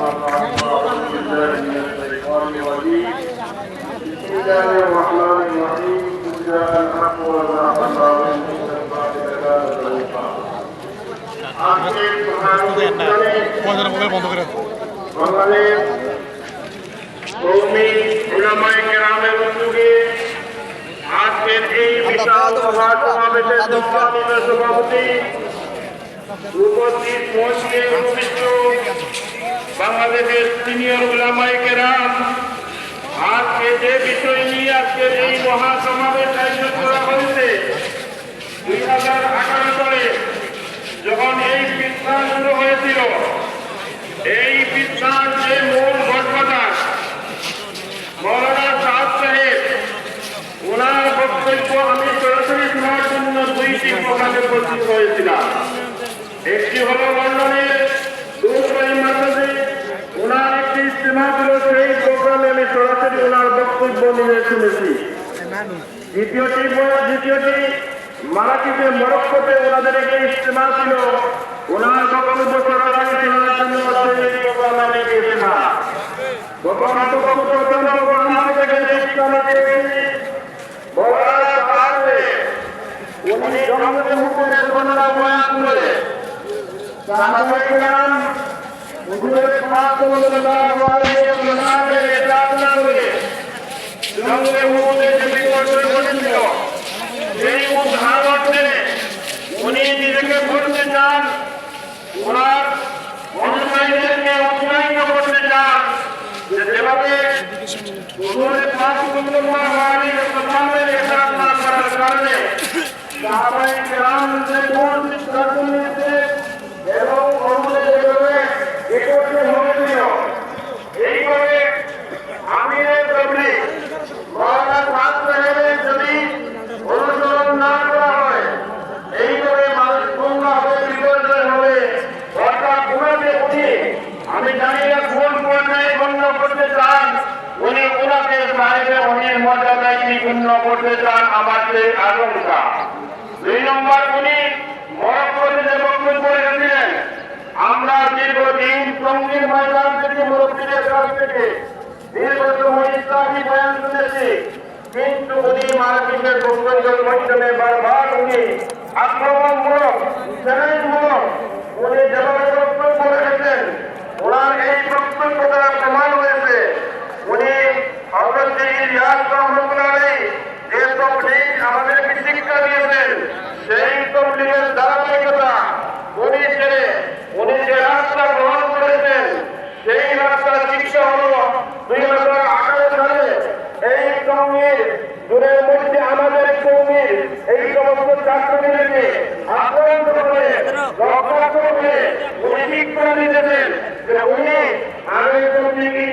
أما بعد فأعوذ بالله من الشيطان الرجيم بسم الله الرحمن الرحيم قل جاء الحق وزهق الباطل إن الباطل كان زهوقا আজকের প্রধান অনুষ্ঠানে বাংলাদেশ কওমি উলামায়ে কেরামের উদ্যোগে আজকের এই বিশাল মহাসমাবেশের সম্মানিত সভাপতি উপস্থিত মঞ্চে উপবিষ্ট বাংলাদেশের সিনিয়র উলামায়ে কেরাম, আজকে যে বিষয় নিয়ে আজকের এই মহাসমাবেশ আয়োজন করা হয়েছে 2018 সালে যখন এই বিদ্যান শুরু হয়েছিল, এই বিদ্যান যে মূল ঘটনাটা মৌলানা সাহেব সাহেব ওনার বক্তব্য আমি সরাসরি শোনার জন্য 2টি প্রোগ্রামে উপস্থিত হয়েছিলাম। একটি হলো লন্ডনের দুবাই মাদ্রাসে ওনার একটি ইজতেমা ছিল, সেই প্রোগ্রামে আমি সরাসরি ওনার বক্তব্য নিয়ে শুনেছি। দ্বিতীয়টি মারাকিতে মরক্কোতে ওনাদের একটি ইজতেমা ছিল, ওনার বক্তব্য সরাসরি শোনার জন্য সেই প্রোগ্রামে আমি গিয়েছিলাম। উনি জঙ্গলের মুখের বর্ণনা বয়ান করে সাহাবায়ে-কেরাম হুজুরের পাক সাল্লাল্লাহু আলাইহি ওয়াসাল্লামের প্রার্থনা করে জঙ্গলের মধ্যে যে বিপর্যয় ঘটেছিল সেই উদাহরণে উনি নিজেকে বলতে চান, ওনার অনুসারীদেরকে উৎসাহিত করতে চান যে যেভাবে হুজুরের পাক সাল্লাল্লাহু আলাইহি ওয়াসাল্লামের প্রার্থনা করার কারণে সাহাবায়ে-কেরাম যে কোন সিদ্ধান্ত নিয়েছে এবং অনুমতি যেভাবে একত্রিত হয়েছিল, এইভাবে আমিরের তবলিগ মৌলানা সাহেব সাহেবের যদি অনুসরণ না করা হয়, এইভাবে মানুষ গুমরা হবে, বিপর্যয় হবে, অর্থাৎ গুণাতে উঠে আমি জানি না কোন পর্যায়ে গণ্য করতে চান উনি ওনাকে সাহেবে অনেক মর্যাদায় গণ্য করতে চান, আমার যে আশঙ্কা। 2 নম্বর, উনি মরক্কোতে যে বক্তব্য রেখেছিলেন, আমরা দীর্ঘদিন টঙ্গীর ময়দান থেকে মুরব্বীদের কাছ থেকে দীর্ঘতম ইসলামী বয়ান শুনেছি, কিন্তু উনি মারাকিসের বক্তব্যের মাধ্যমে বারবার উনি আক্রমণমূলক চ্যালেঞ্জমূলক উনি যেভাবে বক্তব্য রেখেছেন, ওনার এই বক্তব্য দ্বারা প্রমাণ হয়েছে উনি হযরত ইলিয়াস রহমাতুল্লাহ আলাইহি যে তবলিগ আমাদেরকে শিক্ষা দিয়েছেন, সেই তবলিগের ধারাবাহিকতা উনি ছেড়ে উনি যে রাস্তা গ্রহণ করেছেন, সেই রাস্তার শিক্ষা হল 2018 সালে এই টঙ্গীর দূরের মধ্যে আমাদের কওমির এই সমস্ত ছাত্রদেরকে আক্রান্ত করে রক্ষা করে উনি ঠিক করে দিয়েছেন যে উনি আগে তবলিগি